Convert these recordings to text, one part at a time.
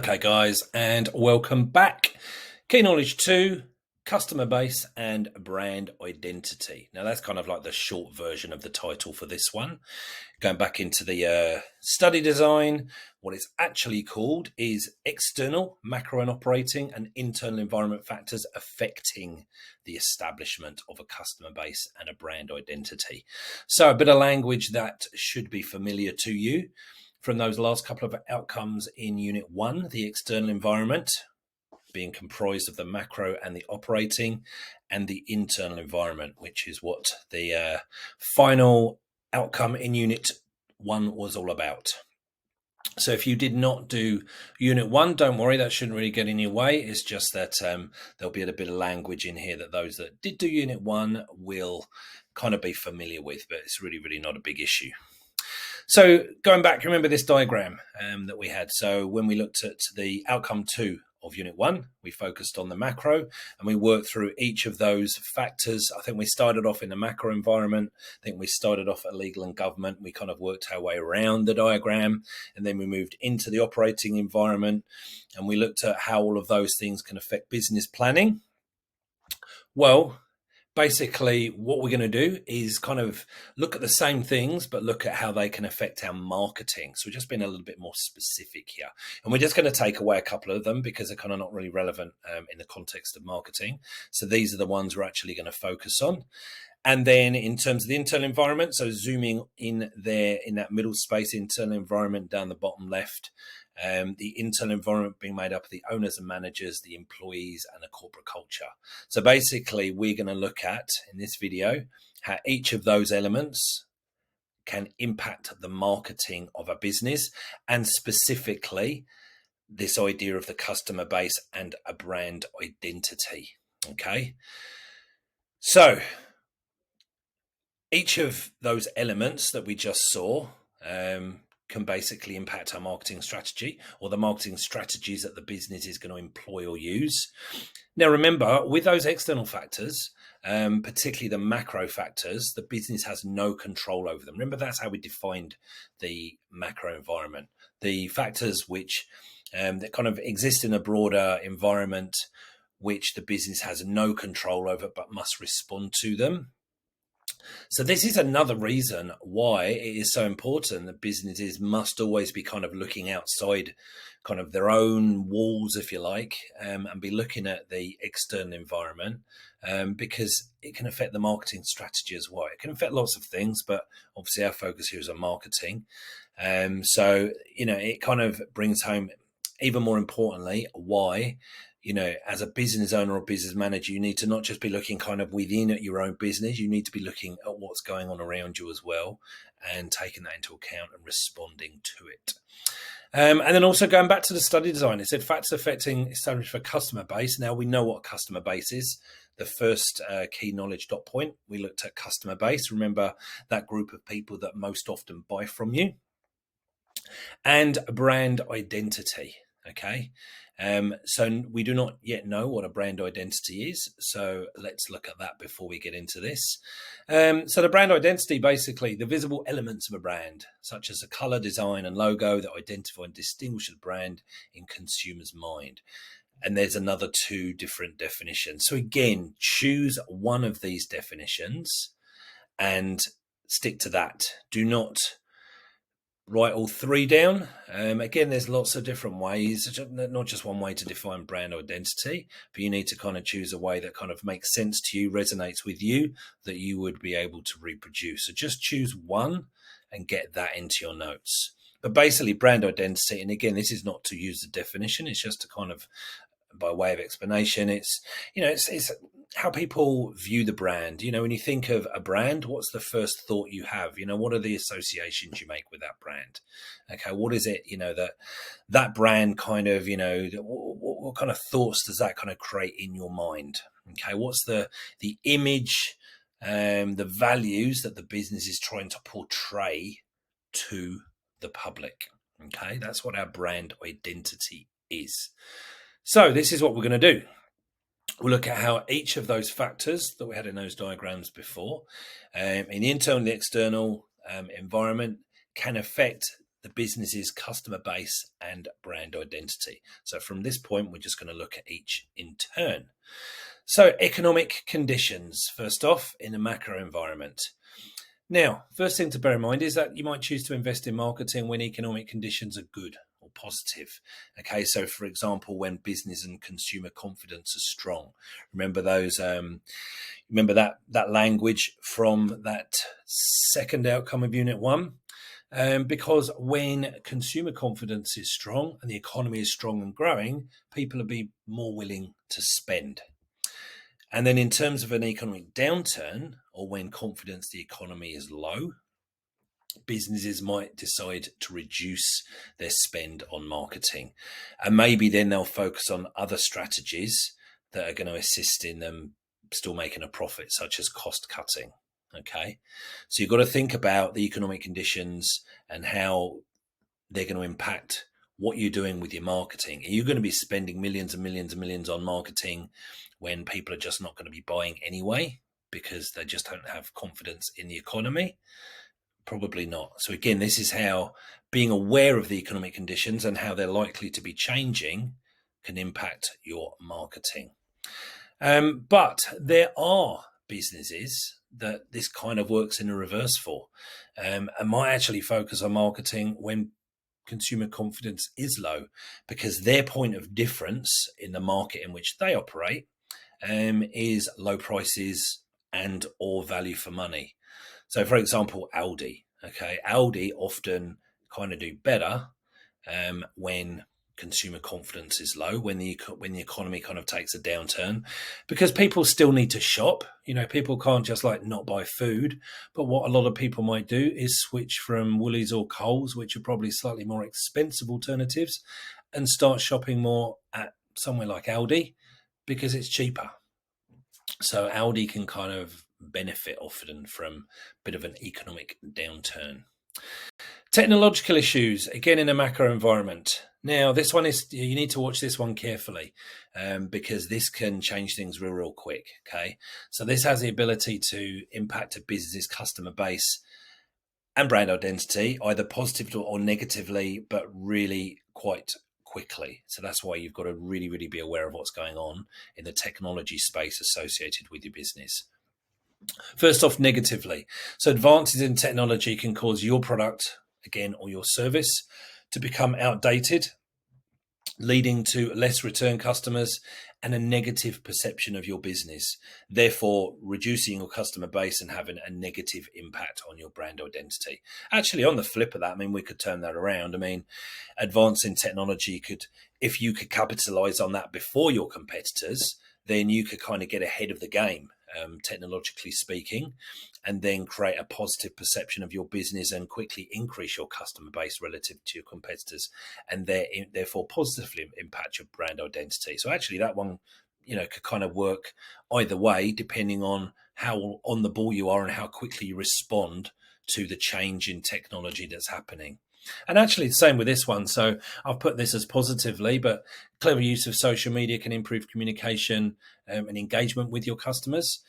Okay, guys, and welcome back. Key knowledge 2, customer base and brand identity. Now, that's kind of like the short version of the title for this one. Going back into the study design, what it's actually called is external, macro and operating, and internal environment factors affecting the establishment of a customer base and a brand identity. So a bit of language that should be familiar to you from those last couple of outcomes in Unit 1, the external environment being comprised of the macro and the operating, and the internal environment, which is what the final outcome in Unit 1 was all about. So if you did not do Unit 1, don't worry, that shouldn't really get in your way. It's just that there'll be a bit of language in here that those that did do Unit 1 will kind of be familiar with, but it's really, really not a big issue. So going back, remember this diagram that we had. So when we looked at the outcome 2 of Unit 1, we focused on the macro and we worked through each of those factors. I think we started off in the macro environment. I think we started off at legal and government. We kind of worked our way around the diagram, and then we moved into the operating environment and we looked at how all of those things can affect business planning. Well, basically, what we're going to do is kind of look at the same things, but look at how they can affect our marketing. So we're just being a little bit more specific here. And we're just going to take away a couple of them because they're kind of not really relevant in the context of marketing. So these are the ones we're actually going to focus on. And then in terms of the internal environment, so zooming in there in that middle space, internal environment down the bottom left, the internal environment being made up of the owners and managers, the employees, and the corporate culture. So basically, we're going to look at, in this video, how each of those elements can impact the marketing of a business, and specifically, this idea of the customer base and a brand identity. Okay? So, each of those elements that we just saw can basically impact our marketing strategy, or the marketing strategies that the business is going to employ or use. Now, remember, with those external factors, particularly the macro factors, the business has no control over them. Remember, that's how we defined the macro environment. The factors which that kind of exist in a broader environment, which the business has no control over but must respond to them. So this is another reason why it is so important that businesses must always be kind of looking outside kind of their own walls, if you like, and be looking at the external environment, because it can affect the marketing strategy as well. It can affect lots of things, but obviously our focus here is on marketing. So, it kind of brings home, even more importantly, why, as a business owner or business manager, you need to not just be looking kind of within at your own business, you need to be looking at what's going on around you as well and taking that into account and responding to it. And then also going back to the study design, it said factors affecting establishment for customer base. Now we know what customer base is. The first key knowledge dot point, we looked at customer base. Remember that group of people that most often buy from you. And brand identity. Okay. So we do not yet know what a brand identity is. So let's look at that before we get into this. So the brand identity, basically the visible elements of a brand, such as the color, design, and logo that identify and distinguish the brand in consumers' mind. And there's another 2 different definitions. So again, choose one of these definitions and stick to that. Do not write all 3 down. Again, there's lots of different ways, not just one way to define brand identity, but you need to kind of choose a way that kind of makes sense to you, resonates with you, that you would be able to reproduce. So just choose one and get that into your notes. But basically, brand identity, and again, this is not to use the definition, it's just to kind of, by way of explanation, it's how people view the brand. When you think of a brand, what's the first thought you have? What are the associations you make with that brand? Okay, what is it, that brand kind of, what kind of thoughts does that kind of create in your mind? Okay, what's the image, the values that the business is trying to portray to the public? Okay, that's what our brand identity is. So this is what we're going to do. We'll look at how each of those factors that we had in those diagrams before, in the internal and the external environment, can affect the business's customer base and brand identity. So from this point, we're just going to look at each in turn. So economic conditions, first off, in a macro environment. Now, first thing to bear in mind is that you might choose to invest in marketing when economic conditions are good or positive. Okay, so for example, when business and consumer confidence are strong. Remember those. Remember that language from that second outcome of Unit 1. Because when consumer confidence is strong and the economy is strong and growing, people will be more willing to spend. And then in terms of an economic downturn, or when confidence the economy is low, businesses might decide to reduce their spend on marketing. And maybe then they'll focus on other strategies that are going to assist in them still making a profit, such as cost cutting. Okay. So you've got to think about the economic conditions and how they're going to impact what you're doing with your marketing. Are you going to be spending millions and millions and millions on marketing when people are just not going to be buying anyway because they just don't have confidence in the economy? Probably not. So again, this is how being aware of the economic conditions and how they're likely to be changing can impact your marketing. But there are businesses that this kind of works in a reverse for, and might actually focus on marketing when consumer confidence is low, because their point of difference in the market in which they operate is low prices and or value for money. So, for example, Aldi. Okay, Aldi often kind of do better when consumer confidence is low, when the economy kind of takes a downturn, because people still need to shop. You know, people can't just like not buy food. But what a lot of people might do is switch from Woolies or Coles, which are probably slightly more expensive alternatives, and start shopping more at somewhere like Aldi because it's cheaper. So Aldi can kind of benefit often from a bit of an economic downturn. Technological issues, again in a macro environment. Now, this one is, you need to watch this one carefully because this can change things real quick, okay? So this has the ability to impact a business's customer base and brand identity, either positively or negatively, but really quite quickly. So that's why you've got to really be aware of what's going on in the technology space associated with your business. First off, negatively. So advances in technology can cause your product, again, or your service to become outdated, leading to less return customers and a negative perception of your business, therefore reducing your customer base and having a negative impact on your brand identity. Actually, on the flip of that, I mean, we could turn that around. I mean, advancing technology could, if you could capitalize on that before your competitors, then you could kind of get ahead of the game, technologically speaking, and then create a positive perception of your business and quickly increase your customer base relative to your competitors, and therefore positively impact your brand identity. So actually that one, you know, could kind of work either way, depending on how on the ball you are and how quickly you respond to the change in technology that's happening. And actually the same with this one. So I've put this as positively, but clever use of social media can improve communication and engagement with your customers,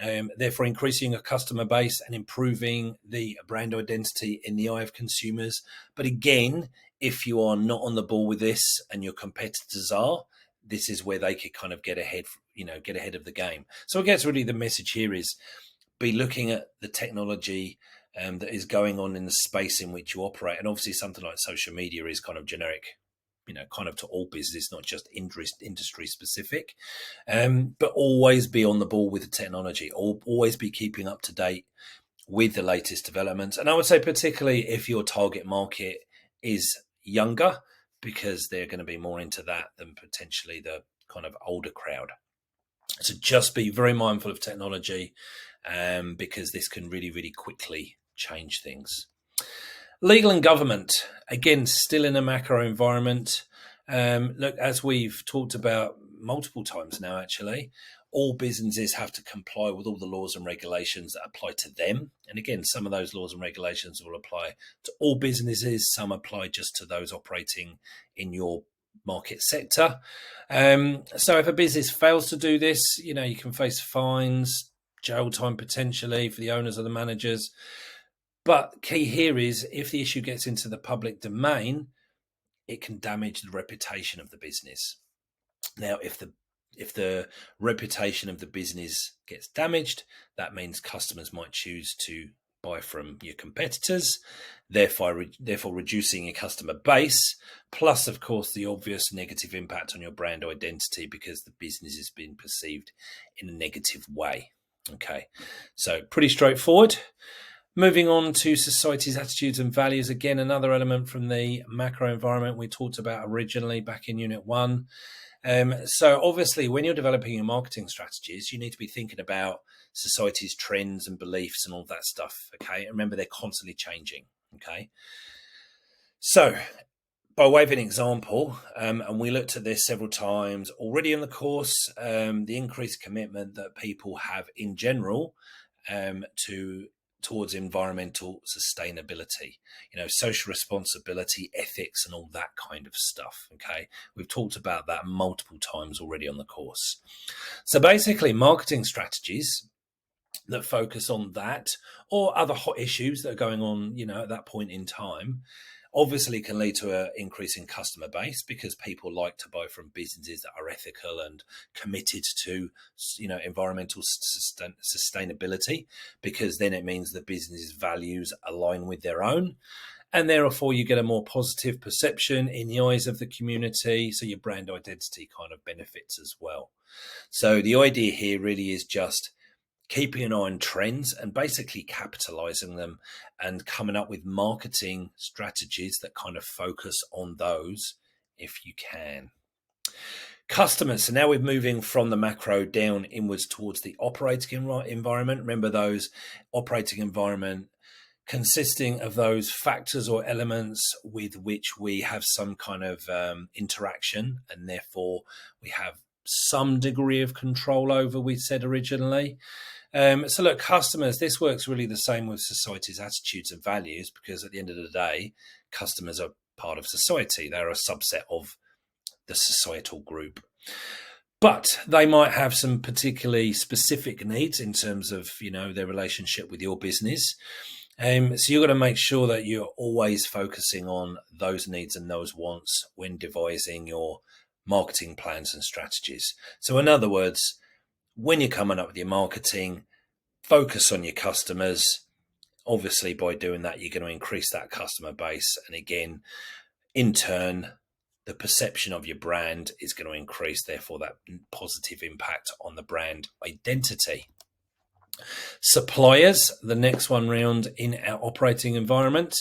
therefore increasing a customer base and improving the brand identity in the eye of consumers. But again, if you are not on the ball with this and your competitors are, this is where they could kind of get ahead of the game. So I guess really the message here is be looking at the technology that is going on in the space in which you operate. And obviously something like social media is kind of generic, you know, kind of to all business, not just industry specific, but always be on the ball with the technology, always be keeping up to date with the latest developments. And I would say particularly if your target market is younger, because they're going to be more into that than potentially the kind of older crowd. So just be very mindful of technology because this can really quickly change things. Legal and government, again, still in a macro environment. Look, as we've talked about multiple times now, actually, all businesses have to comply with all the laws and regulations that apply to them. And again, some of those laws and regulations will apply to all businesses. Some apply just to those operating in your market sector. So if a business fails to do this, you know, you can face fines, jail time potentially for the owners or the managers. But key here is if the issue gets into the public domain, it can damage the reputation of the business. Now, if the reputation of the business gets damaged, that means customers might choose to buy from your competitors, therefore reducing your customer base, plus, of course, the obvious negative impact on your brand identity because the business is being perceived in a negative way. Okay, so pretty straightforward. Moving on to society's attitudes and values, again, another element from the macro environment we talked about originally back in Unit 1. So obviously, when you're developing your marketing strategies, you need to be thinking about society's trends and beliefs and all that stuff. Okay, remember they're constantly changing. Okay, so by way of an example, and we looked at this several times already in the course, the increased commitment that people have in general towards environmental sustainability, social responsibility, ethics, and all that kind of stuff. Okay, we've talked about that multiple times already on the course. So basically, marketing strategies that focus on that or other hot issues that are going on, at that point in time, obviously can lead to an increase in customer base because people like to buy from businesses that are ethical and committed to, environmental sustainability, because then it means the business values align with their own. And therefore, you get a more positive perception in the eyes of the community. So your brand identity kind of benefits as well. So the idea here really is just keeping an eye on trends and basically capitalizing them and coming up with marketing strategies that kind of focus on those if you can. Customers. So now we're moving from the macro down inwards towards the operating environment. Remember those operating environment consisting of those factors or elements with which we have some kind of interaction, and therefore we have some degree of control over, we said originally. So look, customers, this works really the same with society's attitudes and values, because at the end of the day, customers are part of society. They're a subset of the societal group. But they might have some particularly specific needs in terms of, their relationship with your business. So you've got to make sure that you're always focusing on those needs and those wants when devising your marketing plans and strategies. So in other words, when you're coming up with your marketing, focus on your customers. Obviously, by doing that, you're going to increase that customer base. And again, in turn, the perception of your brand is going to increase, therefore that positive impact on the brand identity. Suppliers, the next one round in our operating environment.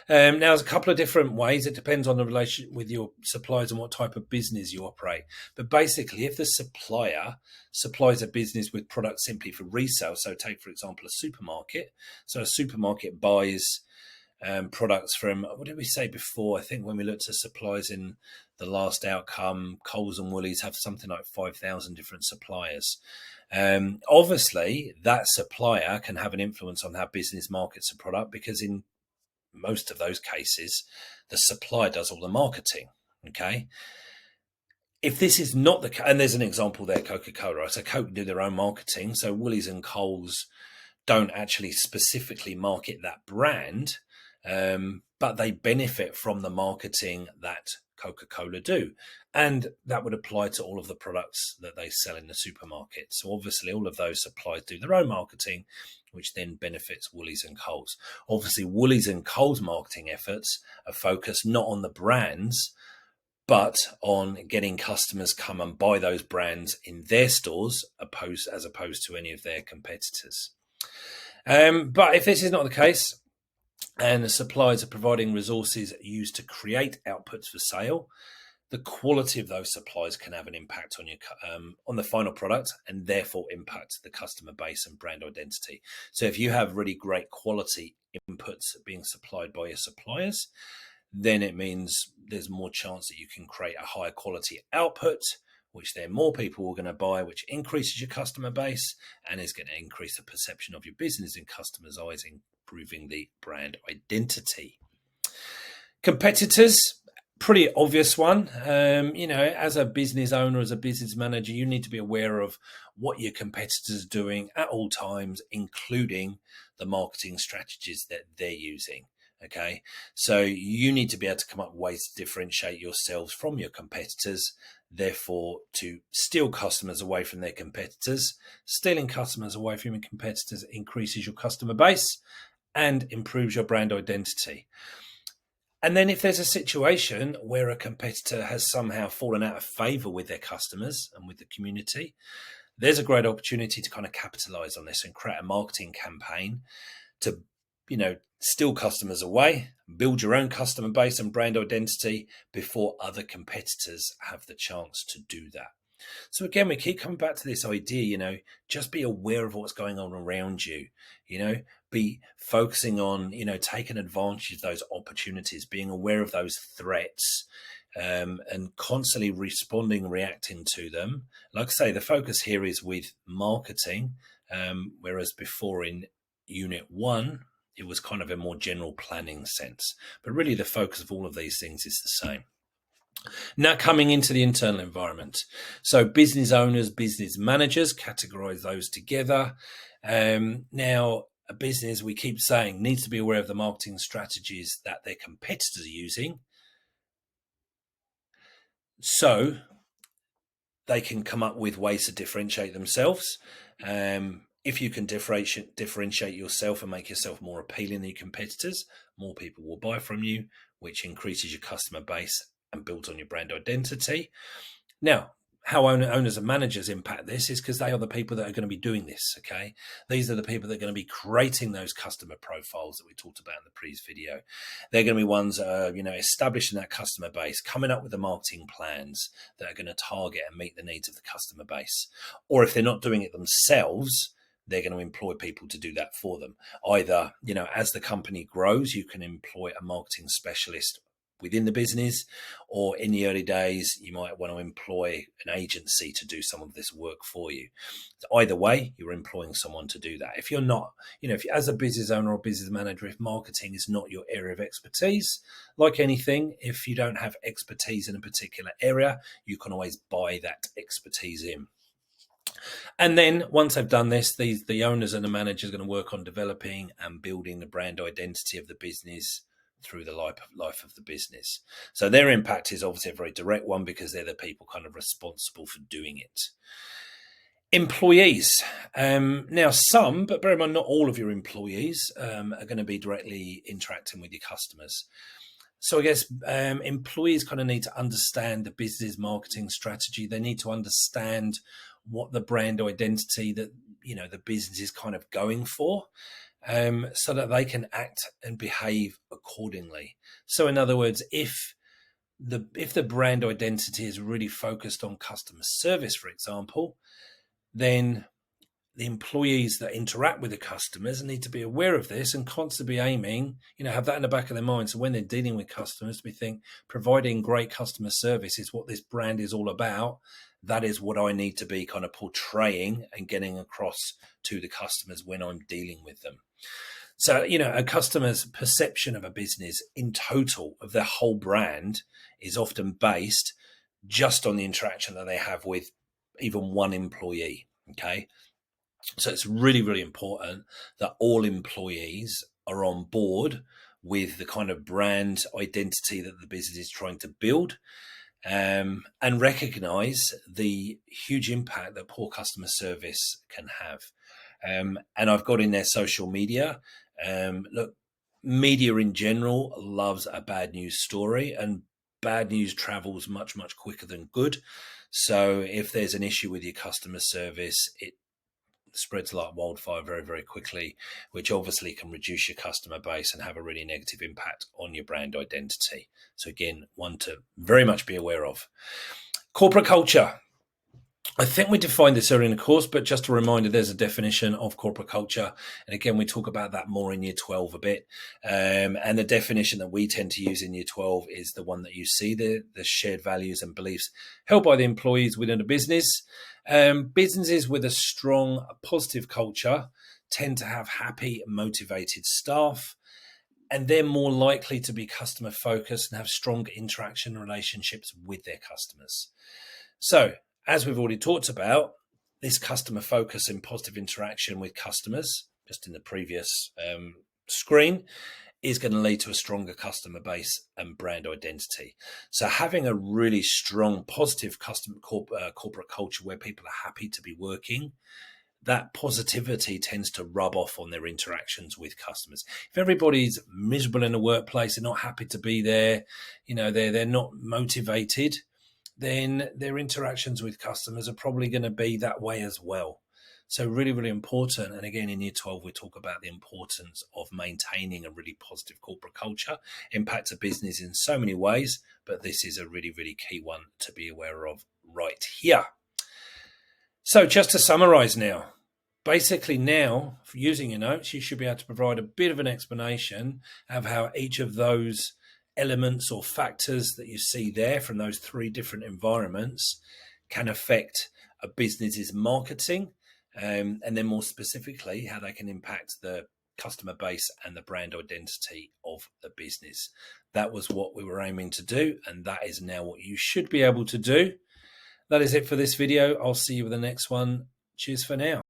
Now, there's a couple of different ways. It depends on the relationship with your suppliers and what type of business you operate. But basically, if the supplier supplies a business with products simply for resale, so take, for example, a supermarket. So a supermarket buys products from, what did we say before? I think when we looked at suppliers in the last outcome, Coles and Woolies have something like 5,000 different suppliers. Obviously, that supplier can have an influence on how business markets a product, because in most of those cases, the supplier does all the marketing. Okay. If this is not the case, and there's an example there, Coca-Cola. So Coke do their own marketing. So Woolies and Coles don't actually specifically market that brand, but they benefit from the marketing that Coca-Cola do. And that would apply to all of the products that they sell in the supermarket. So obviously all of those suppliers do their own marketing, which then benefits Woolies and Coles. Obviously Woolies and Coles marketing efforts are focused not on the brands, but on getting customers come and buy those brands in their stores, as opposed to any of their competitors. But if this is not the case, and the suppliers are providing resources used to create outputs for sale, the quality of those supplies can have an impact on your on the final product, and therefore impact the customer base and brand identity. So if you have really great quality inputs being supplied by your suppliers, then it means there's more chance that you can create a higher quality output, which then more people are going to buy, which increases your customer base and is going to increase the perception of your business in customers' eyes, improving the brand identity. Competitors, pretty obvious one. As a business owner, as a business manager, you need to be aware of what your competitors are doing at all times, including the marketing strategies that they're using. Okay, so you need to be able to come up with ways to differentiate yourselves from your competitors, therefore to steal customers away from their competitors. Stealing customers away from your competitors increases your customer base and improves your brand identity. And then if there's a situation where a competitor has somehow fallen out of favor with their customers and with the community, there's a great opportunity to kind of capitalize on this and create a marketing campaign to, steal customers away, build your own customer base and brand identity before other competitors have the chance to do that. So again, we keep coming back to this idea, just be aware of what's going on around you, be focusing on, taking advantage of those opportunities, being aware of those threats, and constantly responding, reacting to them. Like I say, the focus here is with marketing, whereas before in Unit 1, it was kind of a more general planning sense. But really the focus of all of these things is the same. Now coming into the internal environment. So business owners, business managers, categorize those together. Now a business, we keep saying, needs to be aware of the marketing strategies that their competitors are using, so they can come up with ways to differentiate themselves. If you can differentiate yourself and make yourself more appealing than your competitors, more people will buy from you, which increases your customer base and builds on your brand identity. Now, how owners and managers impact this is because they are the people that are going to be doing this, okay? These are the people that are going to be creating those customer profiles that we talked about in the previous video. They're going to be ones that are, establishing that customer base, coming up with the marketing plans that are going to target and meet the needs of the customer base. Or if they're not doing it themselves, they're going to employ people to do that for them. Either, as the company grows, you can employ a marketing specialist within the business, or in the early days, you might want to employ an agency to do some of this work for you. So either way, you're employing someone to do that. If you're not, if you, as a business owner or business manager, if marketing is not your area of expertise, like anything, if you don't have expertise in a particular area, you can always buy that expertise in. And then once they've done this, the owners and the managers are going to work on developing and building the brand identity of the business through the life of the business. So their impact is obviously a very direct one because they're the people kind of responsible for doing it. Employees. Now some, but bear in mind not all of your employees are going to be directly interacting with your customers. So I guess employees kind of need to understand the business marketing strategy. They need to understand what the brand identity that the business is kind of going for, so that they can act and behave accordingly. So in other words, if the brand identity is really focused on customer service, for example, then the employees that interact with the customers need to be aware of this and constantly be aiming, have that in the back of their mind. So when they're dealing with customers, we think providing great customer service is what this brand is all about. That is what I need to be kind of portraying and getting across to the customers when I'm dealing with them. So, a customer's perception of a business in total of their whole brand is often based just on the interaction that they have with even one employee. Okay. So it's really, really important that all employees are on board with the kind of brand identity that the business is trying to build, and recognize the huge impact that poor customer service can have. And I've got in there social media. Look, media in general loves a bad news story, and bad news travels much, much quicker than good. So if there's an issue with your customer service, it spreads like wildfire very, very quickly, which obviously can reduce your customer base and have a really negative impact on your brand identity. So again, one to very much be aware of. Corporate culture. I think we defined this earlier in the course, but just a reminder, there's a definition of corporate culture. And again, we talk about that more in year 12 a bit. And the definition that we tend to use in year 12 is the one that you see there, the shared values and beliefs held by the employees within a business. Businesses with a strong, positive culture tend to have happy, motivated staff, and they're more likely to be customer focused and have strong interaction relationships with their customers. So, as we've already talked about, this customer focus and positive interaction with customers just in the previous screen, is going to lead to a stronger customer base and brand identity. So having a really strong, positive corporate culture where people are happy to be working, that positivity tends to rub off on their interactions with customers. If everybody's miserable in a workplace, they're not happy to be there, they're not motivated, then their interactions with customers are probably going to be that way as well. So really, really important. And again, in year 12, we talk about the importance of maintaining a really positive corporate culture. Impacts a business in so many ways, but this is a really, really key one to be aware of right here. So just to summarize now, basically now, using your notes, you should be able to provide a bit of an explanation of how each of those elements or factors that you see there from those three different environments can affect a business's marketing, and then more specifically, how they can impact the customer base and the brand identity of the business. That was what we were aiming to do, and that is now what you should be able to do. That is it for this video. I'll see you with the next one. Cheers for now.